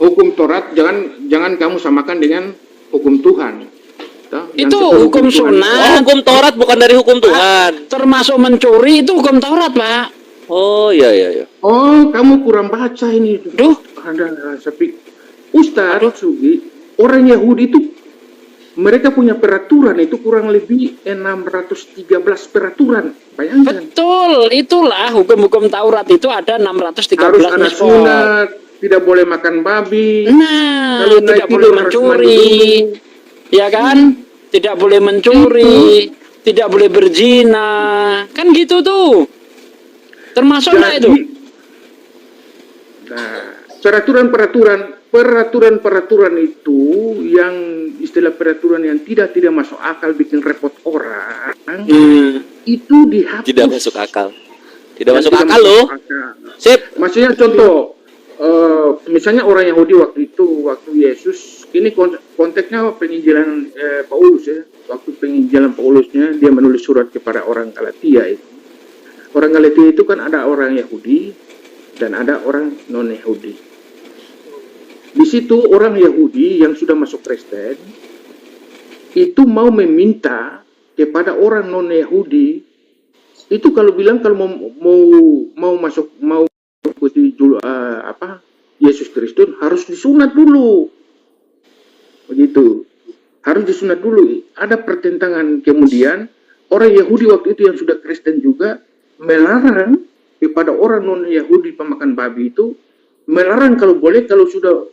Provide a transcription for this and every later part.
hukum Taurat jangan kamu samakan dengan hukum Tuhan. Itu hukum sunat. Hukum Taurat bukan dari hukum Tuhan. Termasuk mencuri itu hukum Taurat, Pak. Oh iya. Oh, kamu kurang baca ini. Duh. Ada sepi. Ustadz Sugi, orang Yahudi itu mereka punya peraturan itu kurang lebih 613 peraturan. Bayangkan. Betul, itulah hukum-hukum Taurat itu ada 613 Harus ada mitzvot. sunat, tidak boleh makan babi. Nah, Kalau tidak naik boleh tidur harus mencuri. mandi Ya kan? Tidak boleh mencuri, tidak boleh berzina. Kan gitu tuh. Termasuk enggak itu? Nah, peraturan itu yang istilah peraturan yang tidak masuk akal bikin repot orang, itu dihapus. Tidak masuk akal. Tidak Dan masuk tidak akal loh. akal. Sip. Maksudnya contoh, misalnya orang Yahudi waktu Yesus, ini konteksnya penginjilan Paulus ya. Waktu penginjilan Paulusnya dia menulis surat kepada orang Galatia itu. Orang Galatia itu kan ada orang Yahudi dan ada orang non Yahudi. Di situ orang Yahudi yang sudah masuk Kristen itu mau meminta kepada orang non Yahudi itu kalau mau ikuti Yesus Kristus harus disunat dulu. Begitu. Harus disunat dulu. Ada pertentangan. Kemudian orang Yahudi waktu itu yang sudah Kristen juga melarang kepada orang non Yahudi pemakan babi itu, melarang kalau sudah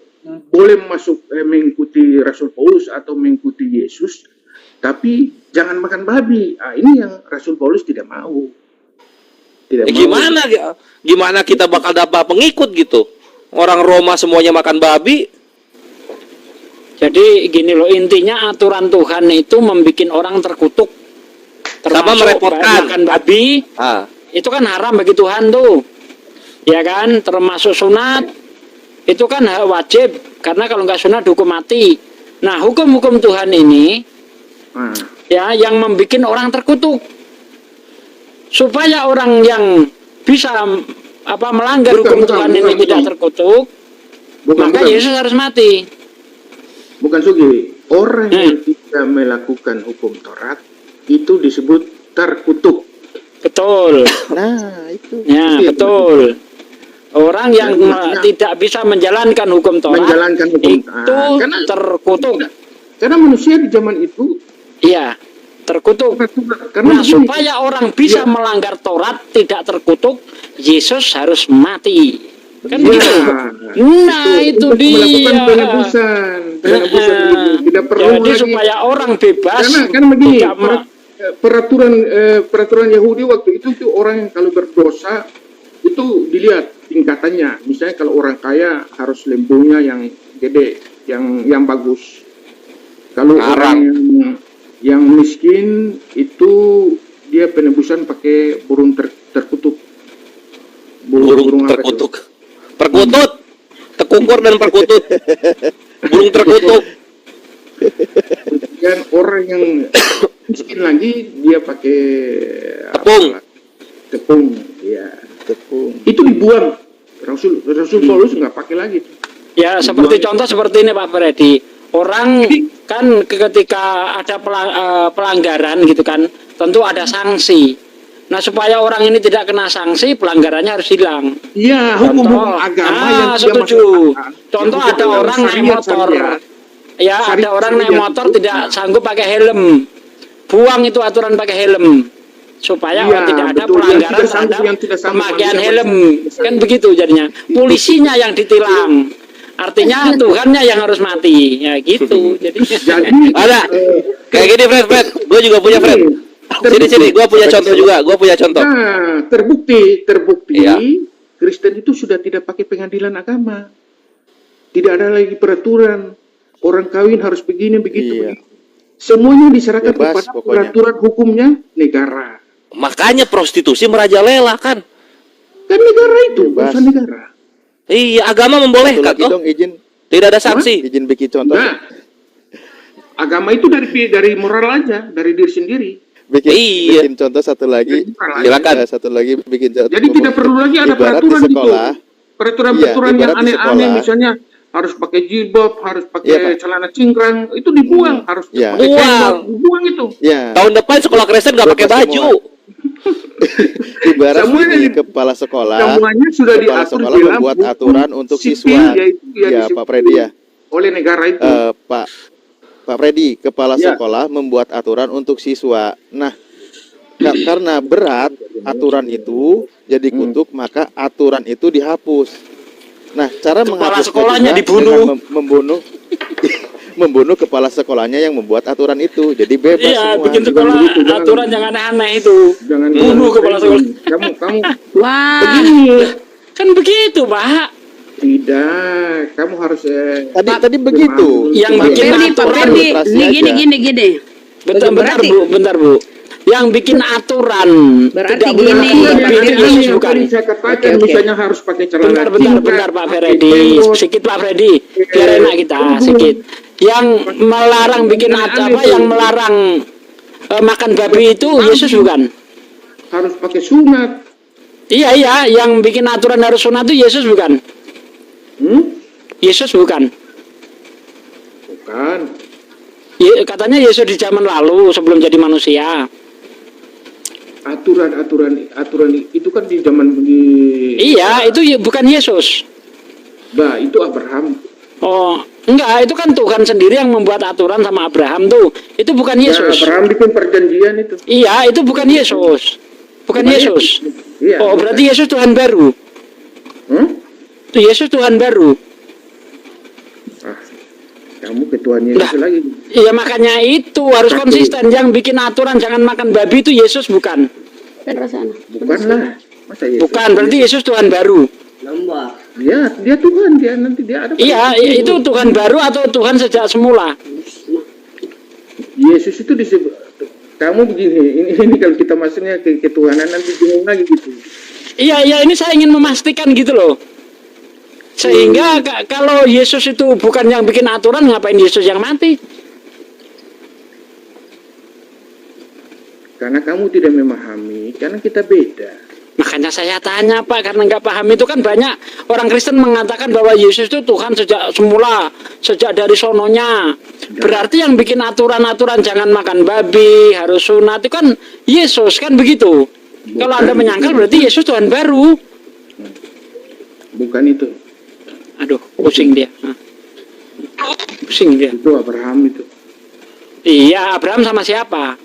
boleh masuk mengikuti Rasul Paulus atau mengikuti Yesus, tapi jangan makan babi. Ini yang Rasul Paulus tidak mau. Gimana kita bakal dapat pengikut gitu? Orang Roma semuanya makan babi. Jadi gini loh, intinya aturan Tuhan itu membuat orang terkutuk. Sama merepotkan. Makan babi, itu kan haram bagi Tuhan tuh. Ya kan, termasuk sunat, itu kan wajib. Karena kalau nggak sunat hukum mati. Nah, hukum-hukum Tuhan ini, ya yang membuat orang terkutuk. Supaya orang yang bisa melanggar hukum Tuhan ini tidak terkutuk, maka Yesus harus mati. Bukan Sugi, orang yang tidak melakukan hukum Taurat itu disebut terkutuk. Betul. Nah, itu. Ya, betul. Orang yang tidak bisa menjalankan hukum Taurat itu terkutuk. Karena manusia di zaman itu terkutuk. Karena supaya orang bisa melanggar Taurat tidak terkutuk, Yesus harus mati. Kan begitu. Nah, itu dia. Melakukan penebusan tidak perlu jadi lagi. Supaya orang bebas. Karena begini, peraturan Yahudi waktu itu orang yang kalau berdosa itu dilihat tingkatannya. Misalnya kalau orang kaya harus lembunya yang gede, yang bagus. Kalau orang yang miskin itu dia penebusan pakai burung terkutuk. Burung terkutuk. Perkutut, tekungkur dan perkutut. Burung terkutuk. Dan orang yang miskin lagi dia pakai tepung, ya. Tepung. Itu dibuang. Rasul Paulus nggak pakai lagi. Ya, seperti contoh seperti ini Pak Freddy. Orang kan ketika ada pelanggaran gitu kan, tentu ada sanksi. Nah, supaya orang ini tidak kena sanksi, pelanggarannya harus hilang. Iya, hukum-hukum agama yang setuju. Contoh ada orang naik motor. Ya, ada orang naik motor tidak sanggup pakai helm. Buang itu aturan pakai helm. Supaya tidak ada pelanggaran terhadap pemakaian helm. Kan begitu jadinya. Polisinya yang ditilang. Artinya Tuhannya yang harus mati. Ya gitu. Jadi ada kayak gini Fred. Gue juga punya Fred. Sini, gue punya contoh juga. Nah, terbukti Kristen itu sudah tidak pakai pengadilan agama. Tidak ada lagi peraturan orang kawin harus begini begitu. Semuanya diserahkan kepada peraturan hukumnya negara. Makanya prostitusi merajalela kan? Kan negara itu, urusan negara. Iya, agama membolehkan toh. Tidak ada sanksi. Izin bikin contoh. Nah, agama itu dari moral aja, dari diri sendiri. Bikin contoh satu lagi. Silakan. Satu lagi bikin contoh. Jadi tidak perlu lagi ada peraturan di sekolah, itu. Peraturan yang aneh-aneh misalnya harus pakai jilbab, harus Iya, pakai Pak. celana cingkrang, itu dibuang, harus Iya. pakai Buang. sendal, dibuang itu. Ya, Tahun depan sekolah Kristen nggak pakai Bapak baju. ibarat Semuanya gini, di- kepala sekolah Semuanya sudah kepala diatur sekolah dalam membuat hukum aturan untuk sipil, siswa. yaitu yang Ya, disebut Pak Freddy ya. oleh negara itu. Pak Freddy, kepala Ya. sekolah membuat aturan untuk siswa. Nah, karena berat aturan itu jadi kutuk, maka aturan itu dihapus. Nah, cara Kepala menghapusnya sekolahnya juga dibunuh. dengan membunuh membunuh kepala sekolahnya yang membuat aturan itu. Jadi bebas Iya, semua. bikin sekolah begitu, jangan. aturan yang aneh-aneh itu. Jangan Bunuh kepala sekolah. Kamu Wah, begini. Kan begitu, Pak. Tidak, kamu harus Tadi begitu. Yang Cuma bikin Ferdi, Pak aturan Ferdi, ilustrasi ini aja. gini. Bentar, Berarti- bentar, Bu. Yang bikin aturan Berarti tidak boleh gini, makan babi Pak itu Ferdi. Yesus bukan. Saya katakan Oke. misalnya harus pakai celana Bentar, Pak Ferdi. Sikit Pak Ferdi. Biar enak kita, sikit. Yang melarang bikin apa? Yang melarang makan babi itu Yesus bukan? Harus pakai sunat. Iya, yang bikin aturan harus sunat itu Yesus bukan? Yesus bukan? Bukan. Katanya Yesus di zaman lalu sebelum jadi manusia. Aturan itu kan di zaman Iya, itu bukan Yesus. Bah, itu Abraham. Oh, enggak, itu kan Tuhan sendiri yang membuat aturan sama Abraham tuh. Itu bukan Ya, Yesus. Abraham bikin perjanjian itu. Iya, itu bukan Yesus. Bukan Yesus. Iya. Oh, berarti Yesus Tuhan baru. Itu Yesus Tuhan baru. Ah, kamu ketuanya itu lagi. Iya, makanya itu harus konsisten. Yang bikin aturan jangan makan babi itu Yesus bukan. Bukanlah. Masa Yesus? Bukan, berarti Yesus Tuhan baru. Ya, dia Tuhan, dia nanti dia ada. Iya, itu Tuhan baru atau Tuhan sejak semula? Yesus itu disebut. Kamu begini, ini kalau kita masuknya ke ketuhanan nanti bingung lagi gitu. Iya, ini saya ingin memastikan gitu loh. Sehingga kalau Yesus itu bukan yang bikin aturan, ngapain Yesus yang mati? Karena kamu tidak memahami, karena kita beda. Makanya saya tanya Pak, karena nggak paham itu kan banyak orang Kristen mengatakan bahwa Yesus itu Tuhan sejak semula, sejak dari sononya. Berarti yang bikin aturan-aturan jangan makan babi, harus sunat itu kan Yesus kan begitu. Kalau Anda menyangkal berarti Yesus Tuhan baru. Bukan itu. Aduh, pusing dia. Hah. Pusing dia. Itu Abraham itu. Iya, Abraham sama siapa?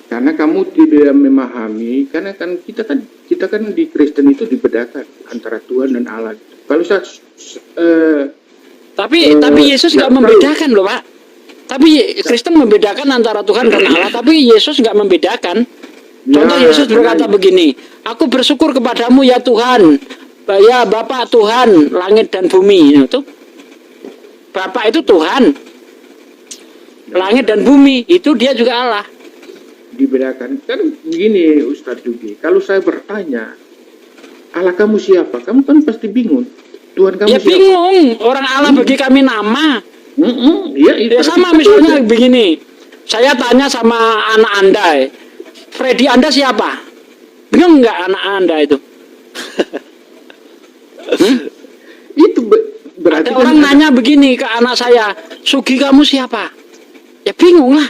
Karena kamu tidak memahami, karena kan kita kan di Kristen itu dibedakan antara Tuhan dan Allah. Kalau saya Tapi Yesus nggak membedakan loh Pak. Tapi Kristen membedakan antara Tuhan dan Allah, tapi Yesus nggak membedakan. Contoh Yesus berkata begini, aku bersyukur kepadamu ya Tuhan, ya Bapa Tuhan langit dan bumi. Itu Bapa itu Tuhan, langit dan bumi itu dia juga Allah. dibedakan kan begini Ustadz Dugi. Kalau saya bertanya, Allah kamu siapa? Kamu kan pasti bingung. Tuhan kamu Ya siapa? bingung, orang Allah bagi kami nama. Iya, itu Ya sama misalnya begini, saya tanya sama anak Anda, Freddy Anda siapa? Bingung nggak anak Anda itu? itu berarti Ada orang nanya begini ke anak saya, Sugi kamu siapa? Ya bingung lah.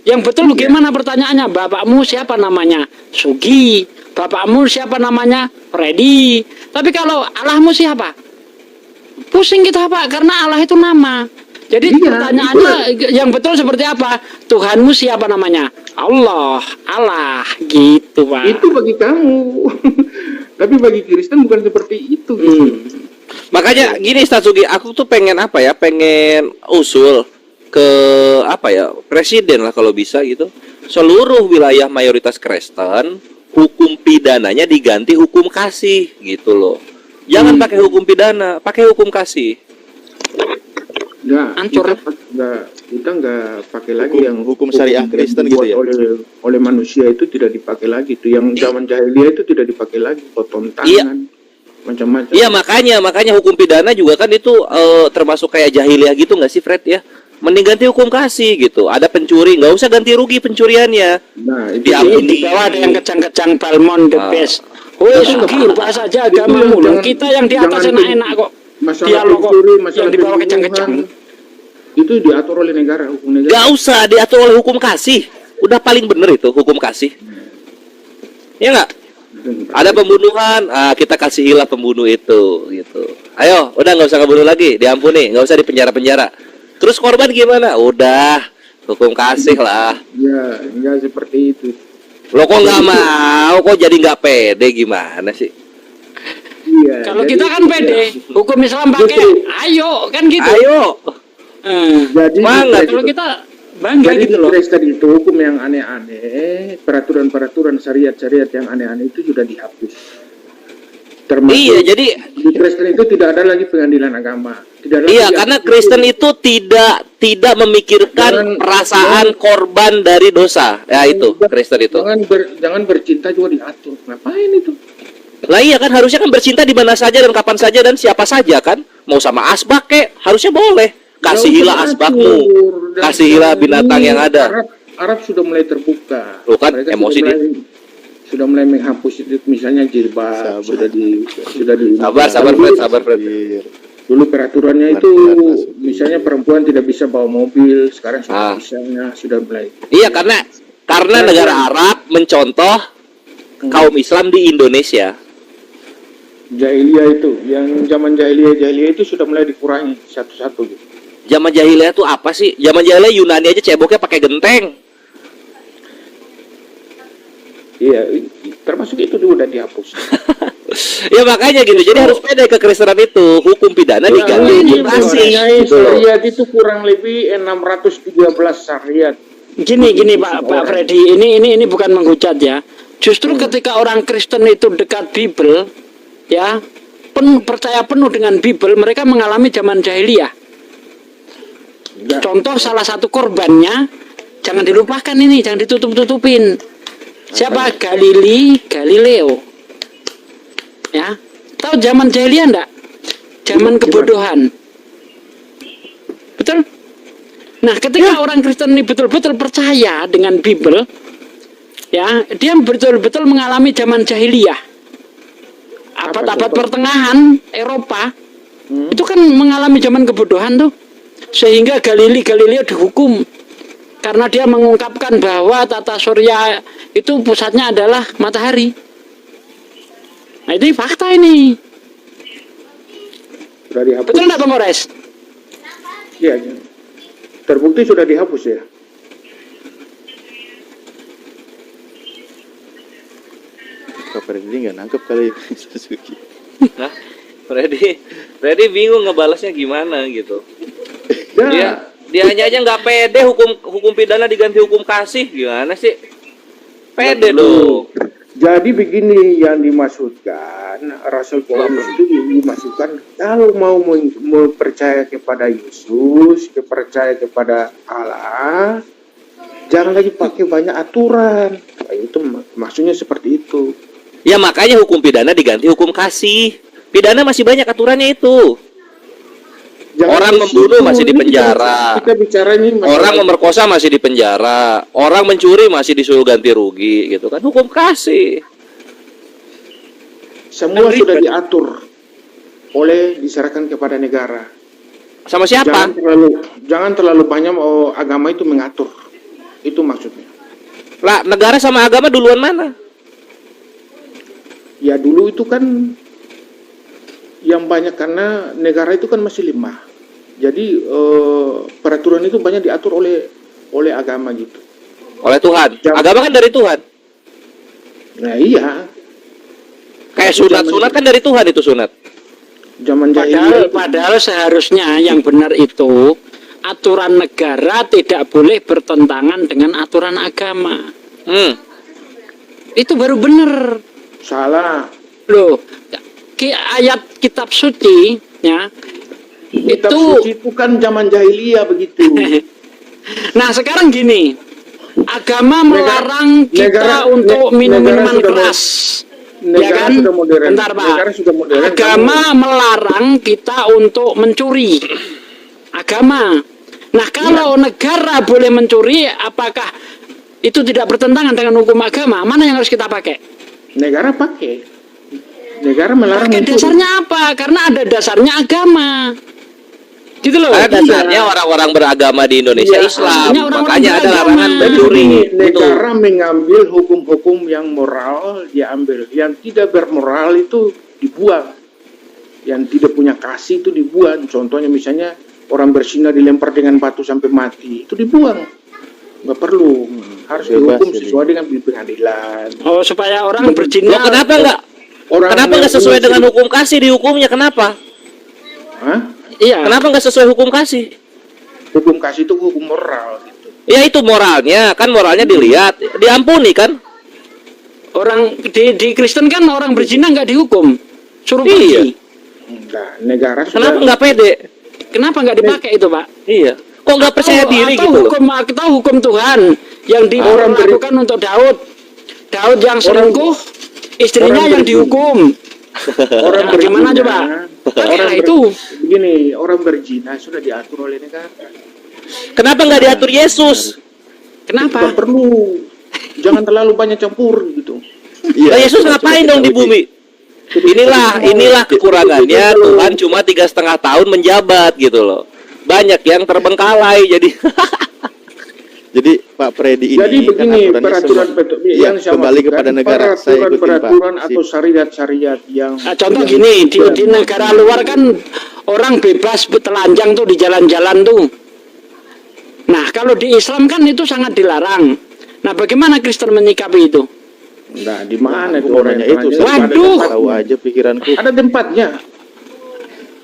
Yang betul bagaimana pertanyaannya? Bapakmu siapa namanya? Sugi. Bapakmu siapa namanya? Freddy. Tapi kalau Allahmu siapa? Pusing kita Pak, karena Allah itu nama. Jadi Iya, pertanyaannya yang betul seperti apa? Tuhanmu siapa namanya? Allah gitu Pak. itu bagi kamu. Tapi bagi Kristen bukan seperti itu. Makanya gini Ustaz Sugi, aku tuh pengen apa ya? Pengen usul ke apa ya? Presiden lah kalau bisa gitu. Seluruh wilayah mayoritas Kristen, hukum pidananya diganti hukum kasih gitu loh. Jangan pakai hukum pidana, pakai hukum kasih. Enggak, Hancur. kita nggak pakai lagi yang hukum syariah Kristen gitu ya? oleh manusia itu tidak dipakai lagi. Itu yang zaman jahiliyah itu tidak dipakai lagi. Potong tangan, macam-macam. Iya makanya hukum pidana juga kan itu termasuk kayak jahiliyah gitu nggak sih Fred ya? Mending ganti hukum kasih gitu. Ada pencuri, nggak usah ganti rugi pencuriannya. Nah, itu Diampuni. Di bawah ada yang kejang-kejang Balmon the best. Woi Sugi, bahas aja agamamu loh. Kita yang di atas jangan enak-enak kok. masalah dialog kok pencuri, yang masalah dibawa pembunuhan, kejang-kejang. itu diatur oleh negara, hukum negara. Gak usah diatur oleh hukum kasih. Udah paling bener itu hukum kasih. Ya nggak? Ada pembunuhan, kita kasihilah pembunuh itu, gitu. Ayo, udah nggak usah ngebunuh lagi, diampuni, nggak usah dipenjara-penjara. Terus korban gimana? Udah, hukum kasih lah. Ya, enggak seperti itu. Lo kok nggak mau? Kok jadi nggak pede gimana sih? Iya. Kalau jadi- kita kan pede, hukum Islam pakai, Betul. ayo kan gitu. Ayo, Jadi Semangat. Kalau kita bangga Jadi gitu loh. di Kristen itu hukum yang aneh-aneh, peraturan-peraturan syariat-syariat yang aneh-aneh itu sudah dihapus. Termasuk iya. Jadi di Kristen itu tidak ada lagi pengadilan agama. Tidak ada iya, lagi karena yang- Kristen itu tidak memikirkan Jangan- perasaan korban dari dosa. Ya itu, Kristen itu. Jangan bercinta juga diatur. Ngapain itu? Lah iya kan, harusnya kan bercinta di mana saja dan kapan saja dan siapa saja kan. Mau sama asbak kek, harusnya boleh. Kasihilah Jangan asbakmu. diatur. Dan Kasihilah sekarang binatang ini yang ada. Arab sudah mulai terbuka. Loh kan, Mereka emosi sudah mulai menghapus itu, misalnya jilbab Sabar. sudah di Sabar Fred. Iya. Dulu peraturannya itu Benar-benar. misalnya perempuan tidak bisa bawa mobil, sekarang sudah Ah. bisanya, sudah mulai. Iya, karena negara Arab mencontoh kaum Islam di Indonesia. Jahiliyah itu, yang zaman jahiliyah itu sudah mulai dikurangi satu-satu gitu. Zaman jahiliyah itu apa sih? Zaman jahiliyah Yunani aja ceboknya pakai genteng. Iya, termasuk itu juga udah dihapus. Ya makanya gitu. Jadi harus pede kekristenan itu. Hukum pidana diganti ini hukum kasih. mempunyai Gitu loh. syariat itu kurang lebih 613 syariat. Gini Pak Freddy, ini bukan menghujat ya. Justru ketika orang Kristen itu dekat Bible, ya, percaya penuh dengan Bible, mereka mengalami zaman jahiliyah. Enggak. Contoh salah satu korbannya, jangan dilupakan ini, jangan ditutup-tutupin. Siapa? Galileo. Ya, tahu zaman jahiliyah enggak? Zaman kebodohan. Betul? Nah, ketika orang Kristen ini betul-betul percaya dengan Bible, ya, dia betul-betul mengalami zaman jahiliyah. Abad-abad pertengahan Eropa itu kan mengalami zaman kebodohan tuh, sehingga Galileo dihukum karena dia mengungkapkan bahwa tata surya itu pusatnya adalah matahari. Nah, ini fakta ini. Sudah dihapus. Betul nggak Bang Ores? Iya, iya. Terbukti sudah dihapus ya. Kak Freddy nggak nangkep kali Sasuke. Nah, Freddy bingung ngebalasnya gimana gitu. Ya, Dia aja nggak pede hukum pidana diganti hukum kasih, gimana sih? Pede dong. jadi begini yang dimaksudkan Rasul Paulus itu dimaksudkan kalau mau percaya kepada Yesus, percaya kepada Allah, jangan lagi pakai banyak aturan. Nah, itu maksudnya seperti itu. Ya makanya hukum pidana diganti hukum kasih. Pidana masih banyak aturannya itu. Orang di membunuh situ. masih di Ini penjara. Kita bicara ini masalah- Orang memerkosa masih di penjara. Orang mencuri masih disuruh ganti rugi gitu kan. Hukum kasih. semua sudah diatur oleh diserahkan kepada negara. Sama siapa? Jangan terlalu banyak agama itu mengatur. Itu maksudnya. Lah, negara sama agama duluan mana? Ya dulu itu kan yang banyak karena negara itu kan masih lemah. Jadi peraturan itu banyak diatur oleh agama gitu. Oleh Tuhan. Jangan. Agama kan dari Tuhan. Nah iya, Kayak sunat kan dari Tuhan itu sunat. zaman jahiliyah. Padahal seharusnya yang benar itu aturan negara tidak boleh bertentangan dengan aturan agama. Itu baru benar. Salah. Loh, ayat kitab suci ya Kitab itu. suci itu kan zaman jahiliyah begitu. Nah, sekarang gini. Agama melarang kita untuk minum negara minuman sudah keras. Ya negara kan? sudah modern. Bentar, Pak. Negara sudah modern. Agama melarang kita untuk mencuri. Agama. Nah, kalau negara boleh mencuri, apakah itu tidak bertentangan dengan hukum agama? Mana yang harus kita pakai? Negara pakai. Negara melarang Pakai mencuri. dasarnya apa? Karena ada dasarnya agama. Gitu loh. Karena dasarnya orang-orang beragama di Indonesia Iya, Islam, artinya orang-orang makanya ada beragama. larangan Jadi mencuri. begini, Gitu. negara mengambil hukum-hukum yang moral diambil, yang tidak bermoral itu dibuang, yang tidak punya kasih itu dibuang. Contohnya misalnya orang berzina dilempar dengan batu sampai mati, itu dibuang, nggak perlu, harus Bebas dihukum jadi. sesuai dengan pengadilan. Oh, supaya orang berzina. Loh, kenapa nggak? Orang Kenapa nggak sesuai dengan hukum kasih dihukumnya? Kenapa? Hah? Iya. Kenapa nggak sesuai hukum kasih? Hukum kasih itu hukum moral gitu. Ya itu moralnya, kan moralnya dilihat, diampuni kan? Orang di Kristen kan orang berzina nggak dihukum, suruh Iya. pergi. Nah, negara Kenapa sudah nggak pede? Kenapa nggak dipakai itu, Pak? Iya. Kok nggak percaya diri atau gitu loh? hukum Tuhan yang dilakukan untuk Daud. Daud yang selingkuh, istrinya orang yang berzina. dihukum. orang Nah, gimana berzina, coba? orang Nah, itu. begini, orang berzina sudah diatur oleh negara. Kenapa nggak diatur Yesus? Kenapa? Tidak perlu, jangan terlalu banyak campur gitu. Lah Yesus ngapain dong di bumi? Inilah kekurangannya Tuhan cuma 3,5 tahun menjabat gitu loh. Banyak yang terbengkalai jadi. Jadi Pak Freddy ini Jadi begini, kan aturannya peraturan semua- yang saya kembali maksudkan, kepada negara. Saya ikutin, Pak. peraturan Sip. atau syariat-syariat yang Nah, contoh gini, di negara luar kan orang bebas telanjang tuh di jalan-jalan tuh. Nah, kalau di Islam kan itu sangat dilarang. Nah, bagaimana Kristen menyikapi itu? Nah, di mana itu Aku mau orang nanya yang itu, telanjang? saya Waduh. Ada tempat- tahu aja pikiranku. Ada tempatnya.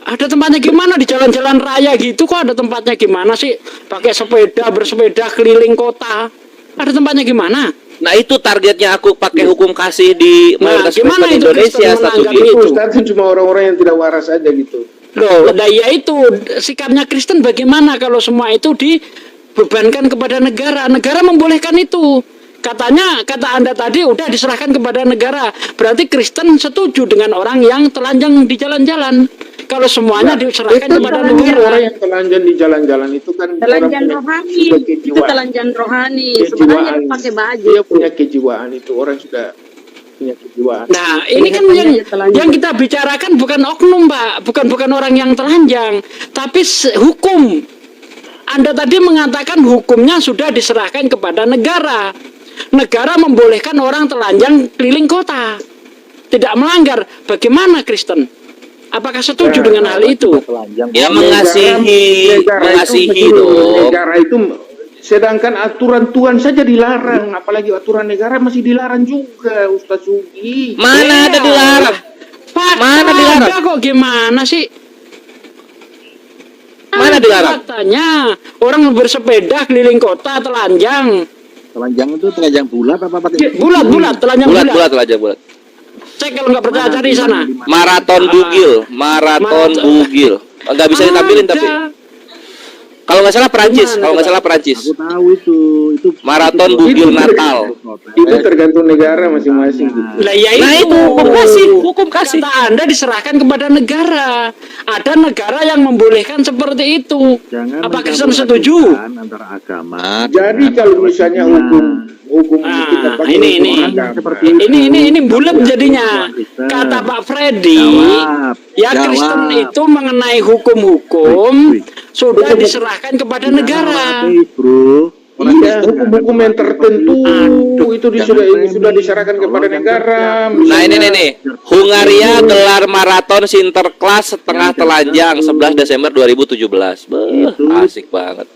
Ada tempatnya gimana di jalan-jalan raya gitu kok ada tempatnya gimana sih? Pakai sepeda, bersepeda keliling kota. Ada tempatnya gimana? Nah itu targetnya aku pakai hukum kasih di mayoritas gimana Kristen itu Indonesia, Kristen Statuki. menanggapi Itu itu? Ustaz, itu cuma orang-orang yang tidak waras aja gitu. Loh, nah ya itu sikapnya Kristen bagaimana kalau semua itu dibebankan kepada negara? Negara membolehkan itu. Katanya, kata Anda tadi udah diserahkan kepada negara. Berarti Kristen setuju dengan orang yang telanjang di jalan-jalan. Kalau semuanya diserahkan Itu kepada orang negara. yang telanjang di jalan-jalan itu kan Telanjang orang rohani, sudah itu kejiwaan. telanjang rohani. Sebenarnya Kejiwaan. pakai baju. Dia punya kejiwaan itu, orang sudah punya kejiwaan. Nah, ini kan yang kita bicarakan bukan oknum, Pak, bukan orang yang telanjang, tapi hukum. Anda tadi mengatakan hukumnya sudah diserahkan kepada negara. Negara membolehkan orang telanjang keliling kota. Tidak melanggar. Bagaimana Kristen? Apakah setuju dengan hal itu? Ya mengasihi itu, dong. negara itu sedangkan aturan Tuhan saja dilarang, apalagi aturan negara masih dilarang juga, Ustaz Sugi. Mana ada dilarang? Pak, Mana dilarang? ada kok gimana sih? Mana dilarang? Katanya orang bersepeda keliling kota telanjang. Telanjang itu telanjang bulat apa pakai? Bulat, telanjang bulat. Bulat aja bulat. Cek kalau nggak percaya cari di sana. Maraton bugil, maraton bugil. Nggak bisa ditampilin tapi. Kalau nggak salah Perancis, kalau nggak salah Perancis. Aku tahu itu Maraton bugil Natal. Itu tergantung negara masing-masing gitu. Lah ya Nah itu hukum kasih. Kata Anda diserahkan kepada negara. Ada negara yang membolehkan seperti itu. Jangan Apa Kristen mencampur setuju? adukan antara agama. Jadi dengan kalau misalnya hukum Ah, kita pakai ini. hukum agama. Seperti Ini bulat jadinya. Kata Pak Freddy, Jawab, ya jawab. Kristen itu mengenai hukum-hukum sudah diserahkan kepada negara. Bro. Iya, hukum-hukum yang tertentu itu sudah diserahkan kepada negara. Nah ini. Hungaria gelar maraton Sinterklas setengah telanjang 11 Desember 2017. Beuh, asik banget.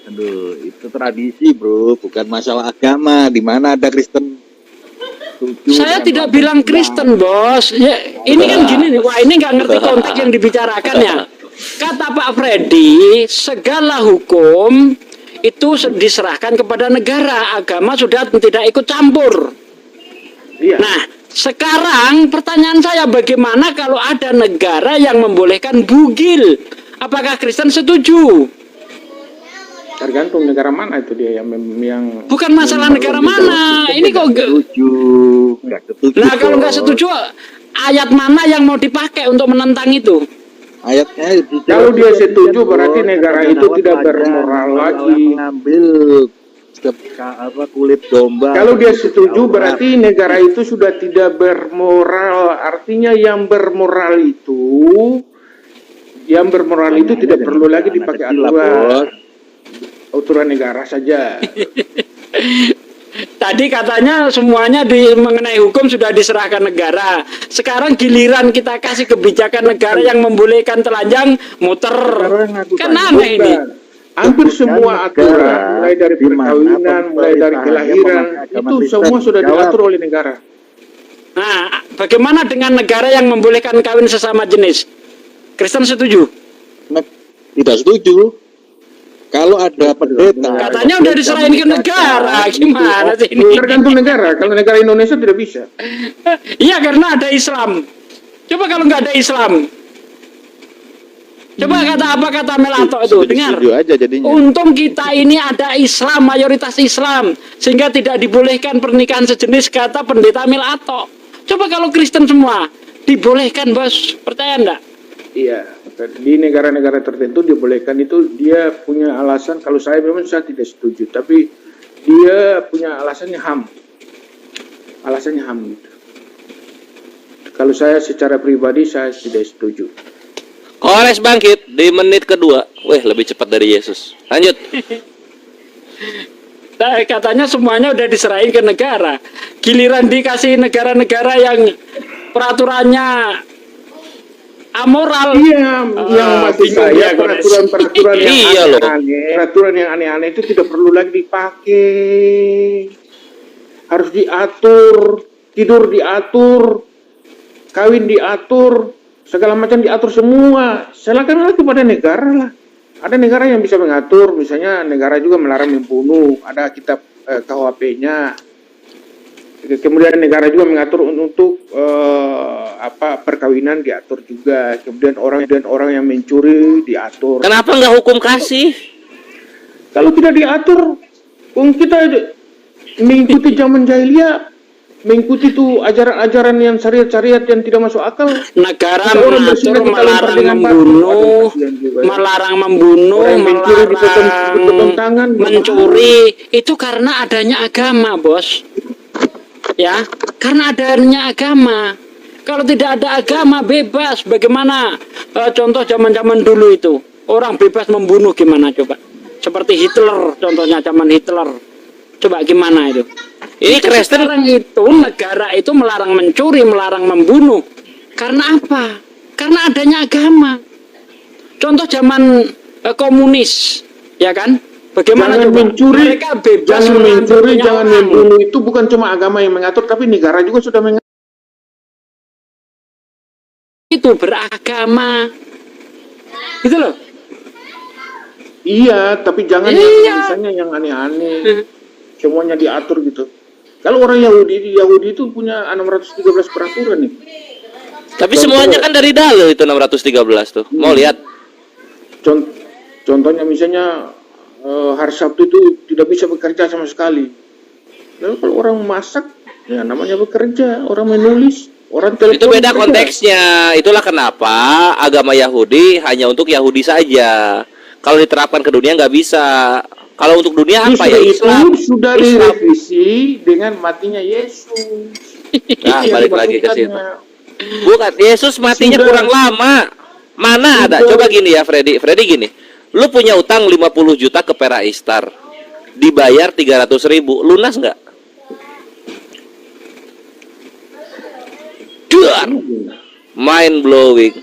Aduh, itu tradisi, Bro, bukan masalah agama. Di mana ada Kristen? Saya tidak bilang Kristen, Bos. Ya, ini kan gini nih. Wah, ini nggak ngerti konteks yang dibicarakan ya. Kata Pak Freddy, segala hukum itu diserahkan kepada negara. Agama sudah tidak ikut campur. Iya. Nah, sekarang pertanyaan saya bagaimana kalau ada negara yang membolehkan bugil? Apakah Kristen setuju? Tergantung negara mana itu dia yang Bukan masalah negara mana. Ini kok Nggak setuju. Nah, kalau nggak Bos. setuju, ayat mana yang mau dipakai untuk menentang itu? Ayatnya Kalau dia setuju, Bos. berarti negara itu Jangan tidak pelajar, bermoral orang lagi. mengambil kulit domba. Kalau dia setuju berarti negara itu sudah tidak bermoral. Artinya yang bermoral itu tidak perlu lagi dipakai aturan negara saja. Tadi katanya semuanya mengenai hukum sudah diserahkan negara. Sekarang giliran kita kasih kebijakan negara yang membolehkan telanjang muter. Kan aneh ini. Hampir semua aturan, mulai dari perkawinan, mulai dari kelahiran, itu semua sudah diatur oleh negara. Nah, bagaimana dengan negara yang membolehkan kawin sesama jenis? Kristen setuju? Tidak setuju. Kalau ada pendeta, Katanya udah diserahin ke negara. Gimana sih ini? Tergantung negara. Kalau negara Indonesia tidak bisa. Iya, karena ada Islam. Coba kalau nggak ada Islam. Coba kata Melato itu, dengar. Setuju aja jadinya. Untung kita ini ada Islam, mayoritas Islam, sehingga tidak dibolehkan pernikahan sejenis, kata pendeta Melato. Coba kalau Kristen semua dibolehkan, bos, percaya enggak? Iya, di negara-negara tertentu dibolehkan itu dia punya alasan. Kalau saya memang saya tidak setuju, tapi dia punya alasannya HAM. Alasannya HAM gitu. Kalau saya secara pribadi saya tidak setuju. Kores bangkit di menit kedua. Wih, lebih cepat dari Yesus. Lanjut. Nah, katanya semuanya udah diserahin ke negara. Giliran dikasih negara-negara yang peraturannya amoral. Iya, yang maksud saya iya, peraturan yang Iya loh. aneh-aneh, peraturan yang aneh-aneh itu tidak perlu lagi dipakai. Harus diatur, tidur diatur, kawin diatur, segala macam diatur semua. Serahkanlah kepada negara lah. Ada negara yang bisa mengatur, misalnya negara juga melarang membunuh, ada kitab KUHP-nya. Kemudian negara juga mengatur untuk perkawinan diatur juga. Kemudian orang yang mencuri diatur. Kenapa nggak hukum kasih? Kalau tidak diatur, kita mengikuti zaman jahiliyah, mengikuti itu ajaran-ajaran yang syariat-syariat yang tidak masuk akal. Negara Orang mengatur bersihkan kita lempar melarang dengan batu. membunuh, Ada kasihan juga ya. melarang membunuh, Orang mencuri dipotong tangan, mencuri. Itu karena adanya agama, bos. Ya, karena adanya agama. Kalau tidak ada agama, bebas. Bagaimana contoh zaman-zaman dulu itu? Orang bebas membunuh gimana coba? Seperti Hitler, contohnya zaman Hitler. Coba gimana itu? Ini Kristen Sekarang itu negara itu melarang mencuri, melarang membunuh. Karena apa? Karena adanya agama. Contoh zaman komunis, ya kan? Bagaimana Jangan coba? mencuri, Mereka bebas jangan mengambil mencuri, punya jangan orang. membunuh. Itu bukan cuma agama yang mengatur, tapi negara juga sudah mengatur. Itu beragama. Gitu loh. Iya, tapi jangan Iya. yang misalnya yang aneh-aneh. Semuanya diatur gitu. Kalau orang Yahudi itu punya 613 peraturan nih. tapi semuanya kan dari dalil itu 613 tuh. Mau lihat? Contohnya misalnya hari Sabtu itu tidak bisa bekerja sama sekali. Lalu kalau orang masak, ya namanya bekerja. Orang menulis, orang telepon. Itu beda bekerja. konteksnya. Itulah kenapa agama Yahudi hanya untuk Yahudi saja. Kalau diterapkan ke dunia nggak bisa. Kalau untuk dunia apa ya? Islam. Itu sudah direvisi dengan matinya Yesus. Nah, Itu yang balik lagi ke situ. dimaksudkannya. Bukan, Yesus matinya Sudah. kurang lama. Mana ada? Sudah. Coba gini ya, Freddy gini. Lu punya utang 50 juta ke Pera Istar. Dibayar 300.000. Lunas nggak? Duar. Mind blowing.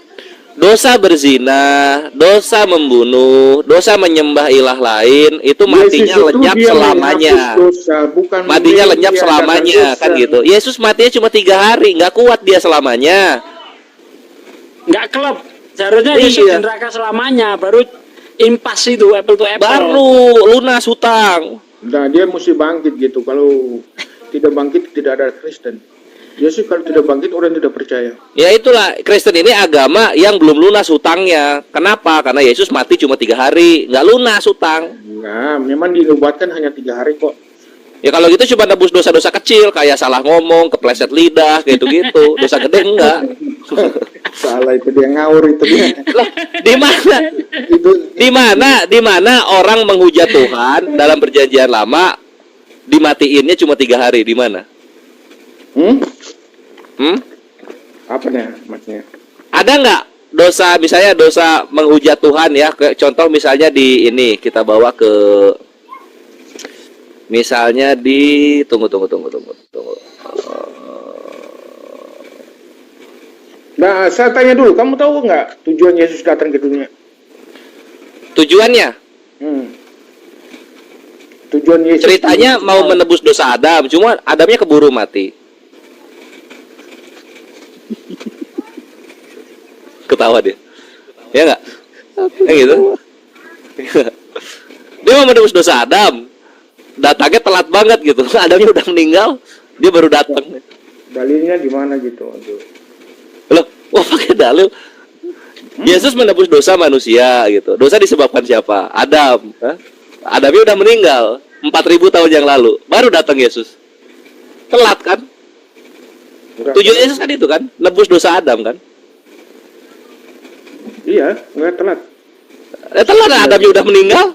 Dosa berzina, dosa membunuh, dosa menyembah ilah lain, itu matinya Yesus itu lenyap dia selamanya. menghapus dosa, bukan Matinya lenyap meniadakan selamanya, dosa. kan gitu. Yesus matinya cuma 3 hari, nggak kuat dia selamanya. Nggak klub. Seharusnya Yesus Iya. di neraka selamanya. Baru impas itu, apple to apple. Baru lunas hutang. Nah, dia mesti bangkit gitu. Kalau tidak bangkit, tidak ada Kristen. Yesus kalau tidak bangkit, orang tidak percaya. Ya itulah, Kristen ini agama yang belum lunas hutangnya. Kenapa? Karena Yesus mati cuma 3 hari, nggak lunas hutang. Nah, memang dinubuatkan hanya 3 hari kok. Ya kalau gitu cuma nebus dosa-dosa kecil, kayak salah ngomong, kepleset lidah, kayak gitu-gitu. Dosa gede enggak. Salah itu dia ngawur itu dia. Loh, Itu di mana orang menghujat Tuhan dalam perjanjian lama dimatiinnya cuma 3 hari, di mana? apa nih maksudnya? Ada nggak dosa, misalnya dosa menghujat Tuhan ya, contoh misalnya di ini kita bawa ke, misalnya di tunggu. Nah, saya tanya dulu, kamu tahu nggak tujuan Yesus datang ke dunia? Tujuannya, Tujuan Yesus ceritanya mau menebus dosa Adam, cuma Adamnya keburu mati. Ketawa dia, ya nggak? Gitu. Dia mau menebus dosa Adam, datangnya telat banget gitu. Adamnya udah meninggal, dia baru datang. dalilnya di mana gitu? Loh, pakai dalil. Yesus menebus dosa manusia gitu. Dosa disebabkan siapa? Adam. Adamnya udah meninggal 4.000 tahun yang lalu, baru datang Yesus. Telat kan? Tujuan Yesus kan itu kan, nebus dosa Adam kan? Iya, nggak telat. Telat, Adamnya udah meninggal.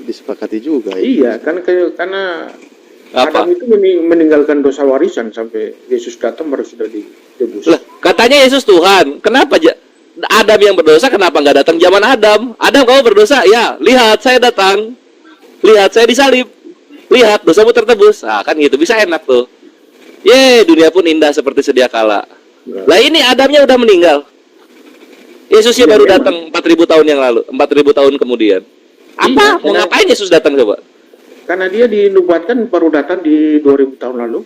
Disepakati juga ya. Iya, karena Apa? Adam itu meninggalkan dosa warisan sampai Yesus datang baru sudah ditebus. Lah, katanya Yesus Tuhan. Kenapa Adam yang berdosa kenapa nggak datang zaman Adam? Adam, kamu berdosa? Ya, lihat saya datang. Lihat saya disalib. Lihat dosamu tertebus. Ah, kan gitu, bisa enak tuh. Dunia pun indah seperti sedia kala. Lah ini Adamnya udah meninggal. Yesusnya baru datang 4.000 tahun yang lalu, 4.000 tahun kemudian. Apa? Mau ngapain Yesus datang coba? Karena dia dinubuatkan baru datang di 2000 tahun lalu.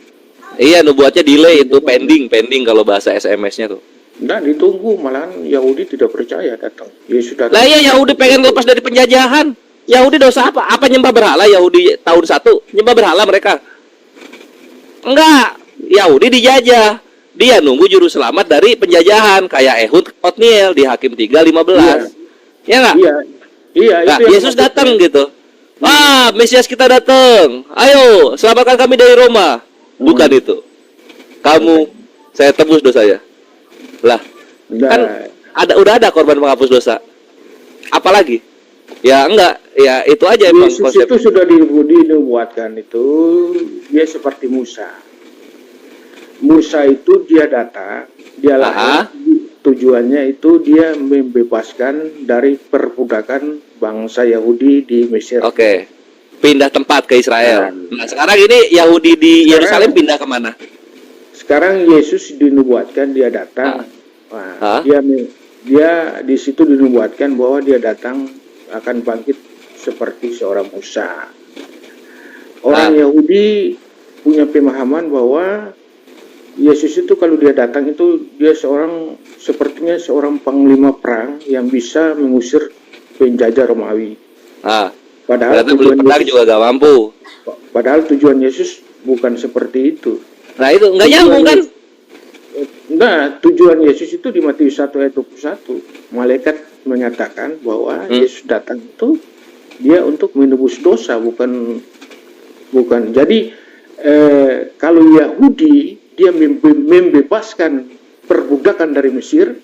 Iya, nubuatnya delay itu, pending kalau bahasa SMS-nya tuh. Nah, ditunggu, malahan Yahudi tidak percaya datang. Yesus datang. Lah iya, Yahudi pengen lepas dari penjajahan. Yahudi dosa apa? Apa nyembah berhala Yahudi tahun 1? Nyembah berhala mereka? Enggak. Yahudi dijajah. Dia nunggu juru selamat dari penjajahan kayak Ehud Otniel di Hakim 3:15. Ya enggak? Iya, Nah, itu yang Yesus datang gitu. Mesias kita datang. Ayo, selamatkan kami dari Roma. Bukan itu. Kamu, saya tebus dosanya. Lah, kan udah ada korban penghapus dosa. Apalagi? Ya enggak, ya itu aja emang Yesus konsep. itu sudah dinubuatkan itu, dia seperti Musa. Musa itu dia datang, dia lahir, tujuannya itu dia membebaskan dari perbudakan bangsa Yahudi di Mesir. Oke. Pindah tempat ke Israel. Nah, sekarang ini Yahudi di Yerusalem pindah kemana? Sekarang Yesus dinubuatkan dia datang. Nah, dia di situ dinubuatkan bahwa dia datang akan bangkit seperti seorang Musa. Orang Yahudi punya pemahaman bahwa Yesus itu kalau dia datang itu dia sepertinya seorang panglima perang yang bisa mengusir penjajah Romawi. Padahal tujuan pedang juga gak mampu. Padahal tujuan Yesus bukan seperti itu. Nah itu nggak nyambung kan? Nah, tujuan Yesus itu di Matius 1 ayat 21. Malaikat menyatakan bahwa Yesus datang itu dia untuk menebus dosa, bukan. Jadi kalau Yahudi dia membebaskan perbudakan dari Mesir,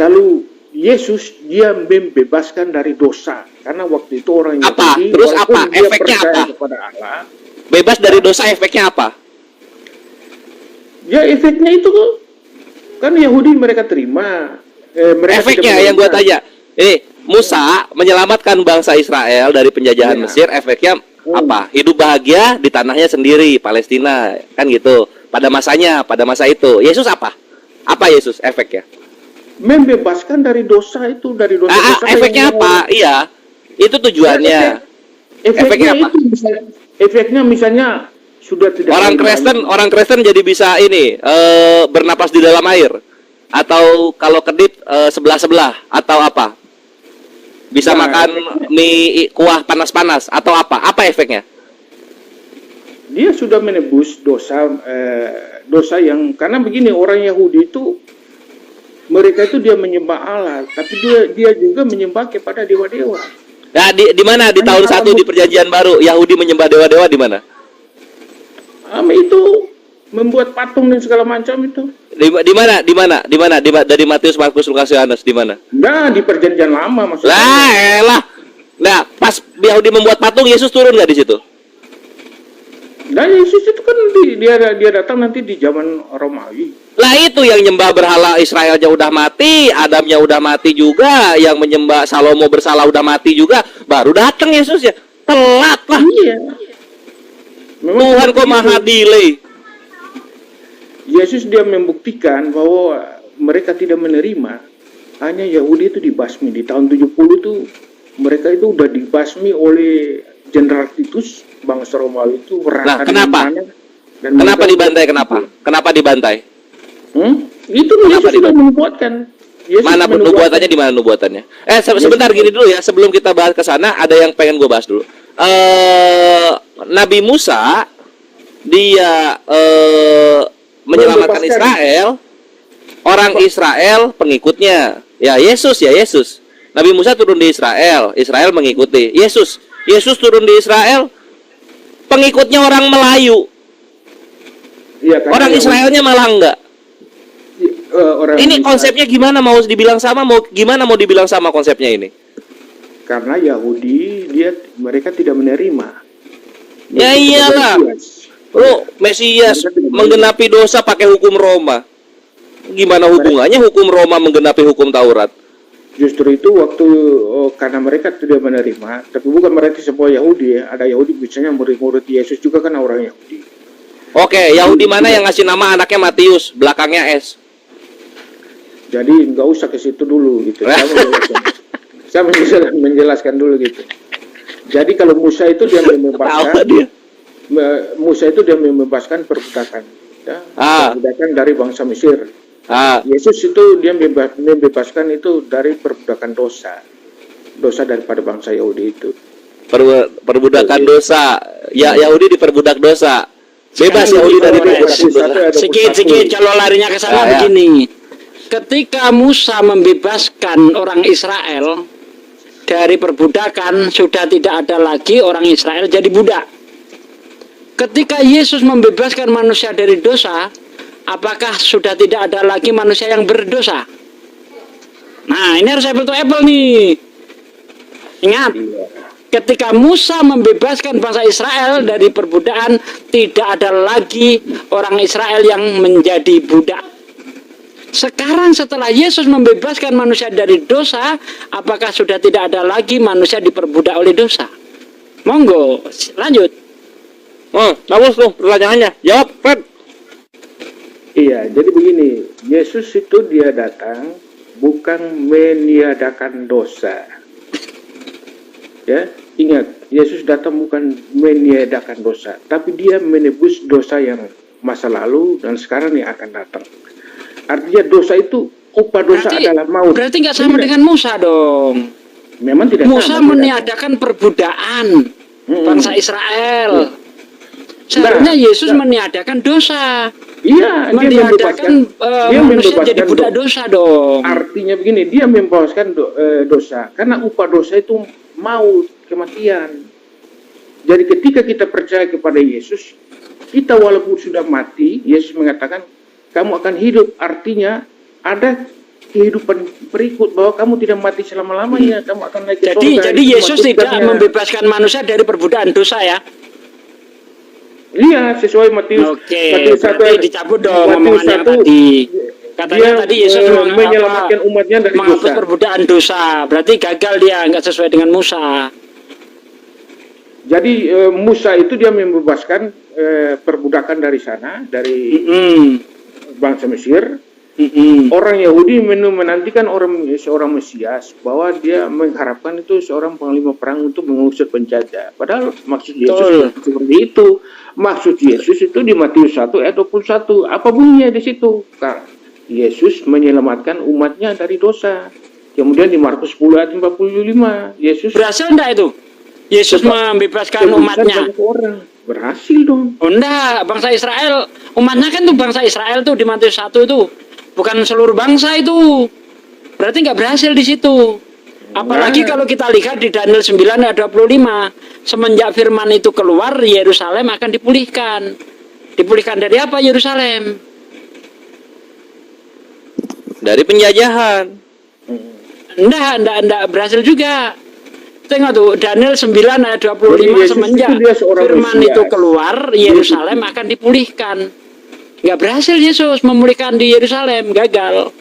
kalau Yesus dia membebaskan dari dosa. Karena waktu itu orang Yahudi terus apa? Efeknya apa? Kepada Allah, bebas dari dosa, efeknya apa? Ya efeknya itu kan Yahudi mereka terima. Efeknya yang gua tanya. Ini Musa menyelamatkan bangsa Israel dari penjajahan Mesir. Efeknya apa? Hidup bahagia di tanahnya sendiri, Palestina, kan gitu. Pada masa itu. Yesus apa? Apa Yesus efeknya? Membebaskan dari dosa itu, dari dosa-dosa. Efeknya apa? Iya. Itu tujuannya. Efeknya apa? Efeknya misalnya sudah tidak orang Kristen jadi bisa bernapas di dalam air, atau kalau kedip sebelah atau apa, bisa makan mie kuah panas-panas atau apa efeknya? Dia sudah menebus dosa yang, karena begini, orang Yahudi itu mereka itu dia menyembah Allah, tapi dia juga menyembah kepada dewa-dewa. Nah, di mana di tahun 1 di perjanjian baru Yahudi menyembah dewa-dewa di mana? Itu membuat patung dan segala macam itu. Dari Matius, Markus, Lukas, Yohanes di mana? Nah, di perjanjian lama maksudnya. Lah. Nah, pas Yahudi membuat patung, Yesus turun nggak di situ? Nah, Yesus itu kan dia datang nanti di zaman Romawi. Lah itu yang nyembah berhala Israelnya udah mati, Adamnya udah mati juga, yang menyembah Salomo bersalah udah mati juga, baru datang Yesus ya. Telat lah. Iya. Tuhan kok maha delay. Yesus dia membuktikan bahwa mereka tidak menerima. Hanya Yahudi itu dibasmi di tahun 70 itu, mereka itu udah dibasmi oleh Jenderal Titus, bangsa Romawi itu Nah, kenapa? Kenapa dibantai? Kenapa dibantai? Itu Kenapa Yesus sudah menubuatkan. Mana nubuatannya, di mana nubuatannya? Sebentar gini dulu ya, sebelum kita bahas ke sana, ada yang pengen gue bahas dulu. Nabi Musa dia menyelamatkan Israel, orang Israel pengikutnya. Ya Yesus. Nabi Musa turun di Israel, Israel mengikuti. Yesus turun di Israel, pengikutnya orang Melayu. Ya, orang Israelnya malah enggak. Ini Israel, konsepnya gimana, mau dibilang sama, mau dibilang sama konsepnya ini? Karena Yahudi mereka tidak menerima. Ya iyalah. Mesias menggenapi dosa pakai hukum Roma. Gimana hubungannya hukum Roma menggenapi hukum Taurat? Justru itu waktu karena mereka tidak menerima, tapi bukan berarti semua Yahudi ya. Ada Yahudi misalnya murid-murid Yesus juga kan orang Yahudi. Oke, Yahudi mana yang ngasih nama anaknya Matius, belakangnya S? Jadi nggak usah ke situ dulu gitu. Saya menjelaskan dulu gitu. Jadi kalau Musa itu dia membebaskan. Musa itu dia membebaskan perbudakan, ya, perbudakan dari bangsa Mesir. Yesus itu dia membebaskan itu dari perbudakan dosa daripada bangsa Yahudi itu. Perbudakan dosa, ya Yahudi diperbudak dosa, bebas Yahudi dari perbudakan dosa. Sikit kalau larinya ke sana begini. Ketika Musa membebaskan orang Israel dari perbudakan, sudah tidak ada lagi orang Israel jadi budak. Ketika Yesus membebaskan manusia dari dosa, apakah sudah tidak ada lagi manusia yang berdosa? Nah, ini harus apple to apple nih. Ingat, ketika Musa membebaskan bangsa Israel dari perbudakan, tidak ada lagi orang Israel yang menjadi budak. Sekarang setelah Yesus membebaskan manusia dari dosa, apakah sudah tidak ada lagi manusia diperbudak oleh dosa? Monggo, lanjut. Bagus tuh pertanyaannya. Jawab, Fred. Iya, jadi begini, Yesus itu dia datang bukan meniadakan dosa. Ya, ingat, Yesus datang bukan meniadakan dosa, tapi dia menebus dosa yang masa lalu dan sekarang yang akan datang. Artinya dosa itu, upah dosa adalah maut. Berarti nggak sama dengan Musa dong. Memang tidak Musa sama. meniadakan perbudakan bangsa Israel. Seharusnya Yesus meniadakan dosa. Iya, meniadakan manusia jadi budak dosa dong. Artinya begini, dia membebaskan dosa karena upah dosa itu maut, kematian. Jadi ketika kita percaya kepada Yesus, kita walaupun sudah mati, Yesus mengatakan kamu akan hidup. Artinya ada kehidupan berikut, bahwa kamu tidak mati selama-lamanya, kamu akan naik ke surga. Jadi Yesus tidak membebaskan manusia dari perbudakan dosa ya? Iya, sesuai Matius. Matius 1 dicabut dong omongannya tadi. Katanya tadi Yesus menyelamatkan umatnya dari dosa. Perbudakan dosa. Berarti gagal dia, nggak sesuai dengan Musa. Jadi Musa itu dia membebaskan perbudakan dari sana, dari bangsa Mesir. Orang Yahudi menantikan seorang Mesias, bahwa dia mengharapkan itu seorang panglima perang untuk mengusir penjajah. Padahal maksud Yesus seperti itu. Maksud Yesus itu di Matius 1 ayat 21. Apa bunyinya di situ? Yesus menyelamatkan umatnya dari dosa. Kemudian di Markus 10 ayat 45, Yesus berhasil enggak itu? Yesus membebaskan umatnya. Berhasil dong. Oh enggak, bangsa Israel, umatnya kan tuh bangsa Israel tuh di Matius 1 itu. Bukan seluruh bangsa itu. Berarti nggak berhasil di situ. Apalagi kalau kita lihat di Daniel 9 ayat 25, semenjak firman itu keluar, Yerusalem akan dipulihkan. Dipulihkan dari apa Yerusalem? Dari penjajahan. Enggak berhasil juga. Tengok tuh Daniel 9 ayat 25 Jadi Yesus semenjak itu dia seorang firman Mesias. itu keluar, Yerusalem akan dipulihkan. Nggak berhasil Yesus memulihkan di Yerusalem, gagal.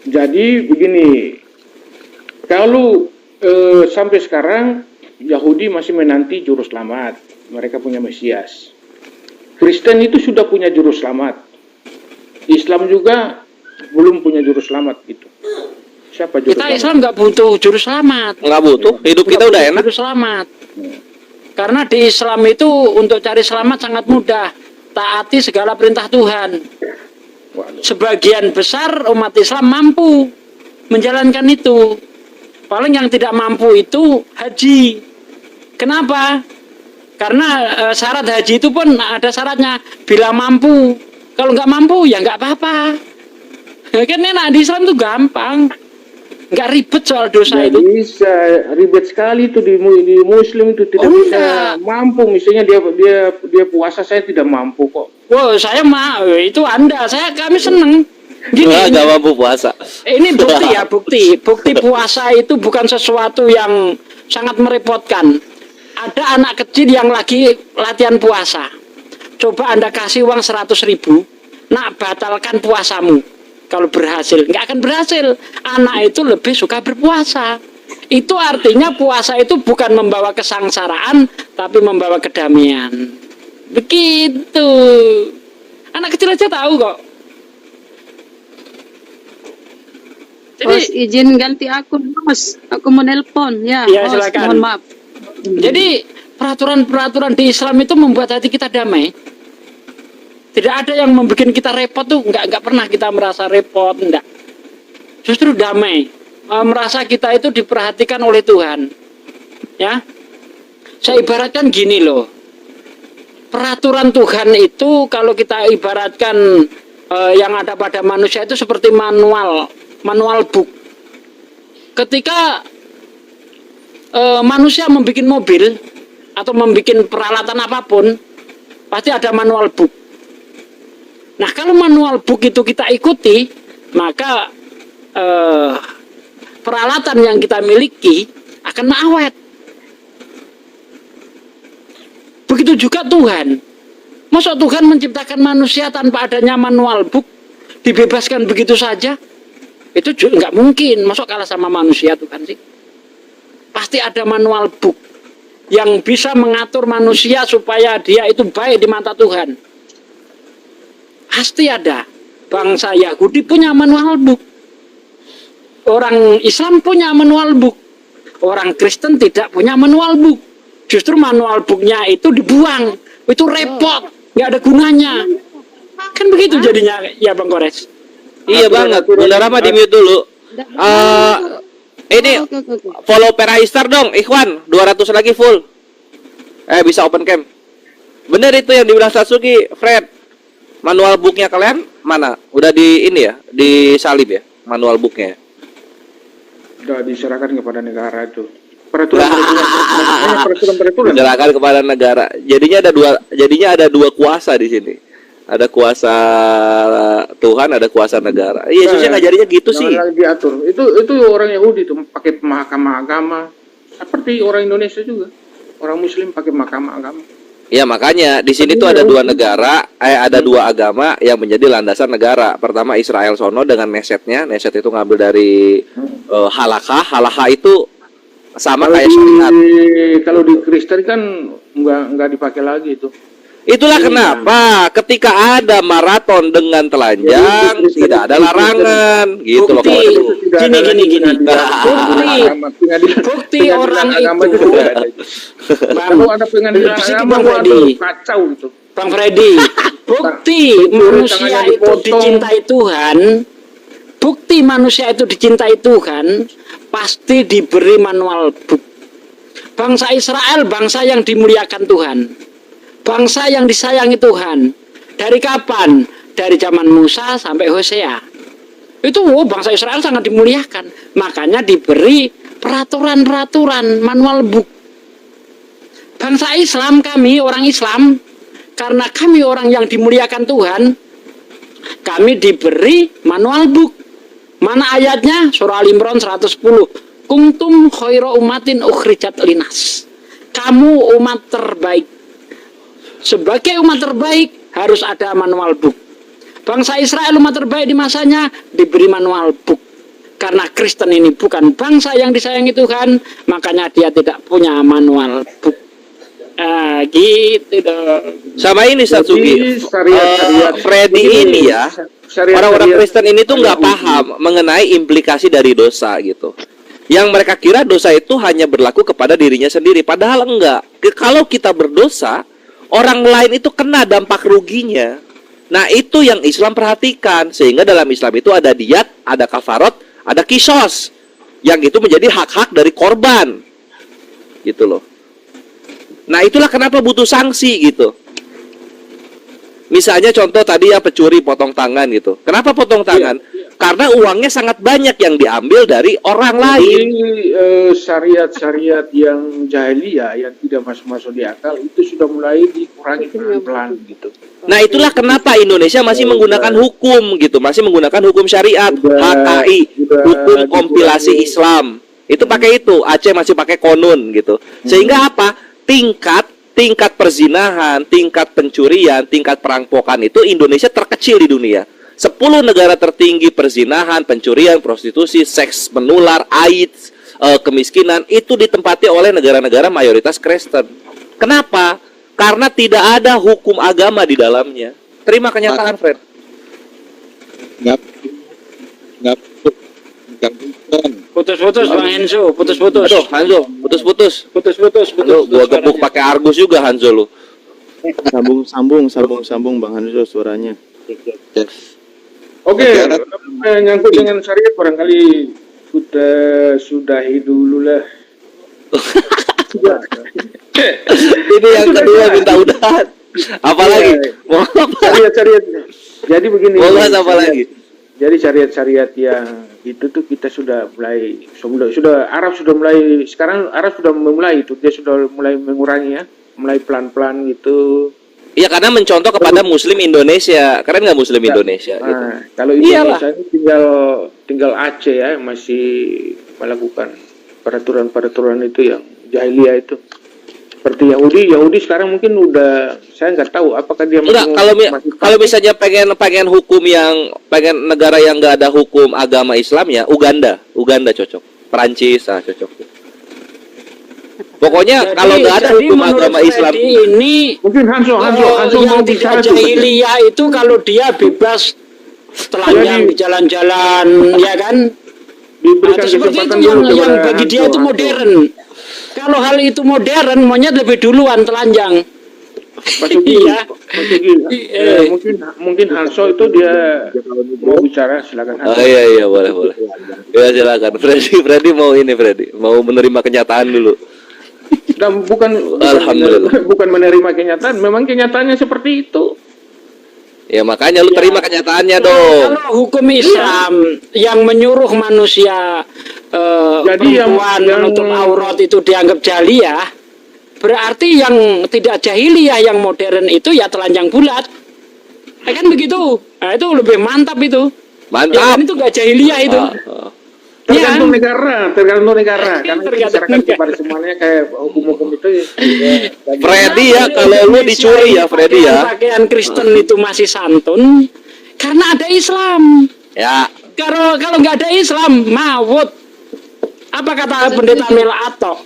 Jadi begini, kalau sampai sekarang Yahudi masih menanti juru selamat, mereka punya Mesias. Kristen itu sudah punya juru selamat. Islam juga belum punya juru selamat gitu. Siapa juru Kita selamat? Islam nggak butuh juru selamat. Nggak butuh, hidup kita Nggak udah butuh enak. juru selamat. Karena di Islam itu untuk cari selamat sangat mudah. Taati segala perintah Tuhan. Waduh. Sebagian besar umat Islam mampu menjalankan itu. Paling yang tidak mampu itu haji. Kenapa? Karena syarat haji itu pun ada syaratnya. Bila mampu. Kalau nggak mampu ya nggak apa-apa. Kan enak di Islam tuh gampang. Nggak ribet soal dosa Nggak itu. bisa, ribet sekali itu di Muslim itu tidak Oh, bisa enggak. mampu. Misalnya dia puasa, saya tidak mampu kok. Wow, saya mah itu Anda, kami seneng. Gini, Nggak mampu puasa. ini bukti ya, bukti puasa itu bukan sesuatu yang sangat merepotkan. Ada anak kecil yang lagi latihan puasa. Coba Anda kasih uang 100.000, nak batalkan puasamu. Kalau berhasil, nggak akan berhasil. Anak itu lebih suka berpuasa. Itu artinya puasa itu bukan membawa kesengsaraan, tapi membawa kedamaian. Begitu. Anak kecil aja tahu kok. Jadi, Bos, izin ganti akun, Bos. Aku mau nelpon, ya. Iya, Bos, silakan. mohon maaf. jadi peraturan-peraturan di Islam itu membuat hati kita damai. Tidak ada yang membuat kita repot tuh, nggak pernah kita merasa repot, enggak. Justru damai, merasa kita itu diperhatikan oleh Tuhan. Ya, saya ibaratkan gini loh. Peraturan Tuhan itu kalau kita ibaratkan yang ada pada manusia itu seperti manual book. Ketika manusia membuat mobil atau membuat peralatan apapun, pasti ada manual book. Nah, kalau manual book itu kita ikuti, maka peralatan yang kita miliki akan awet. Begitu juga Tuhan. Masa Tuhan menciptakan manusia tanpa adanya manual book, dibebaskan begitu saja? Itu juga nggak mungkin. Masa kalah sama manusia Tuhan sih? Pasti ada manual book yang bisa mengatur manusia supaya dia itu baik di mata Tuhan. Pasti ada. Bangsa Yahudi punya manual book. Orang Islam punya manual book. Orang Kristen tidak punya manual book. Justru manual booknya itu dibuang. Itu repot. Nggak ada gunanya. Kan begitu jadinya ya Bang Kores. Iya banget. Bunda Rama di mute dulu. Ini Oke. follow Perahistar dong, Ikhwan. 200 lagi full. Bisa open cam. Bener itu yang dibilang Satsuki, Fred. Manual booknya kalian mana? Udah di ini ya, disalib ya, manual booknya. Sudah diserahkan kepada negara itu. Peraturan. Diserahkan kepada negara. Jadinya ada dua kuasa di sini. Ada kuasa Tuhan, ada kuasa negara. Yesusnya ngajarinnya gitu sih. Jangan lagi diatur. Itu orang Yahudi tuh pakai mahkamah agama. Seperti orang Indonesia juga. Orang Muslim pakai mahkamah agama. Ya makanya di sini tuh ada dua negara, ada dua agama yang menjadi landasan negara. Pertama Israel sono dengan nesetnya, neset itu ngambil dari halakha itu sama kayak syariat. Kalau di Kristen kan nggak dipakai lagi itu. Itulah kenapa ketika ada maraton dengan telanjang tidak ada larangan, gitu loh. Bukti. Kalau Gini. Bukti orang itu. Kalau ada pengadilan agama, Bang waduh, Freddy. kacau itu. Bang Freddy, bukti manusia itu dicintai Tuhan. Bukti manusia itu dicintai Tuhan pasti diberi manual book. Bangsa Israel bangsa yang dimuliakan Tuhan. Bangsa yang disayangi Tuhan. Dari kapan? Dari zaman Musa sampai Hosea. Itu bangsa Israel sangat dimuliakan. Makanya diberi peraturan-peraturan, manual book. Bangsa Islam, kami orang Islam, karena kami orang yang dimuliakan Tuhan, kami diberi manual book. Mana ayatnya? Surah Al-Imran 110. Kuntum khairu ummatin ukhrijat linas. Kamu umat terbaik. Sebagai umat terbaik harus ada manual book. Bangsa Israel umat terbaik di masanya diberi manual book. Karena Kristen ini bukan bangsa yang disayangi Tuhan, makanya dia tidak punya manual book. Gitu dong. Sama ini Satsugi, Freddy ini ya, orang-orang Kristen ini tuh nggak paham mengenai implikasi dari dosa gitu. Yang mereka kira dosa itu hanya berlaku kepada dirinya sendiri, padahal enggak. Kalau kita berdosa, orang lain itu kena dampak ruginya. Nah itu yang Islam perhatikan, sehingga dalam Islam itu ada diyat, ada kafarot, ada kisos, yang itu menjadi hak-hak dari korban, gitu loh. Nah itulah kenapa butuh sanksi gitu. Misalnya contoh tadi ya pencuri potong tangan gitu. Kenapa potong tangan? Karena uangnya sangat banyak yang diambil dari orang lain. Syariat-syariat yang jahiliyah yang tidak masuk di akal itu sudah mulai dikurangi pelan-pelan gitu. Nah itulah kenapa Indonesia masih menggunakan hukum gitu, masih menggunakan hukum syariat, HKI, hukum kompilasi Islam. Itu pakai itu, Aceh masih pakai konun gitu. Sehingga apa? Tingkat perzinahan, tingkat pencurian, tingkat perampokan itu Indonesia terkecil di dunia. 10 negara tertinggi perzinahan, pencurian, prostitusi, seks menular, AIDS, kemiskinan itu ditempati oleh negara-negara mayoritas Kristen. Kenapa? Karena tidak ada hukum agama di dalamnya. Terima kenyataan, Fred. Nggak Putus-putus Bang Hanzo, putus-putus. Aduh, Hanzo, putus-putus. Putus-putus. Aduh, gua gebuk pakai Argus juga Hanzo lu. Sambung Bang Hanzo suaranya. Oke, nyangkut dengan syariat barangkali sudahi dulu lah. Ini yang kedua minta udahan. Apalagi? Mau apa? Syariat. Jadi begini. Mau bahas apa lagi? Jadi syariat-syariat yang itu tuh kita sudah Arab sudah mulai, sekarang Arab sudah memulai itu, dia sudah mulai mengurangi ya, mulai pelan-pelan gitu. Iya, karena mencontoh kepada Muslim Indonesia. Keren nggak Muslim Indonesia? Nah, Gitu. kalau Indonesia ini tinggal Aceh ya yang masih melakukan peraturan-peraturan itu yang jahiliyah itu. Seperti Yahudi sekarang mungkin udah, saya nggak tahu apakah dia Enggak, kalau misalnya pengen hukum yang pengen negara yang nggak ada hukum agama Islam ya Uganda cocok, Perancis cocok. Pokoknya kalau nggak ada hukum agama Islam ini mungkin Hanso yang mau tidak bicara tuh. jahiliyah itu kalau dia bebas telanjang di jalan-jalan, ya kan? Diberikan Atau seperti kesempatan itu dulu yang kepada bagi dia Hanso. itu modern. Kalau hal itu modern, monyet lebih duluan telanjang. Iya. Mungkin Hanso itu dia mau bicara, silakan Hanso. Oh iya boleh. Ya silakan. Freddy mau menerima kenyataan dulu. Dan Alhamdulillah. bukan menerima kenyataan, memang kenyataannya seperti itu. Ya makanya lu terima kenyataannya dong. Kalau hukum Islam yang menyuruh manusia Jadi perempuan yang menutup aurat itu dianggap jahiliyah, berarti yang tidak jahiliyah yang modern itu ya telanjang bulat. Ya kan begitu? Nah, itu lebih mantap itu. Mantap. Ya kan itu gak jahiliyah itu. tergantung negara karena itu Tergantung masyarakat kepada semuanya kayak hukum-hukum itu Freddy ya, kalau lu dicuri ya Freddy ya. Pakaian Kristen itu masih santun karena ada Islam. Ya. Kalau nggak ada Islam, mawut. Apa kata pendeta Melato?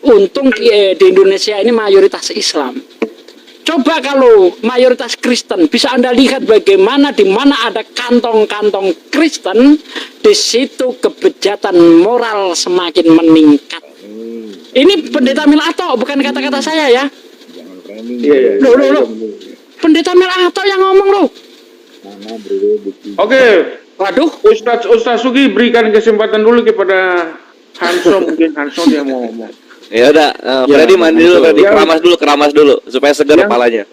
Untung di Indonesia ini mayoritas Islam. Coba kalau mayoritas Kristen, bisa Anda lihat bagaimana di mana ada kantong-kantong Kristen, di situ kebejatan moral semakin meningkat. Ini pendeta Melato, bukan kata-kata saya ya. Loh. Pendeta Melato yang ngomong loh. Oke. Waduh. Ustaz Sugi berikan kesempatan dulu kepada Hanso, mungkin Hanso dia mau ngomong. Ya udah, Freddy mandi dulu, Freddy keramas dulu supaya segar kepalanya.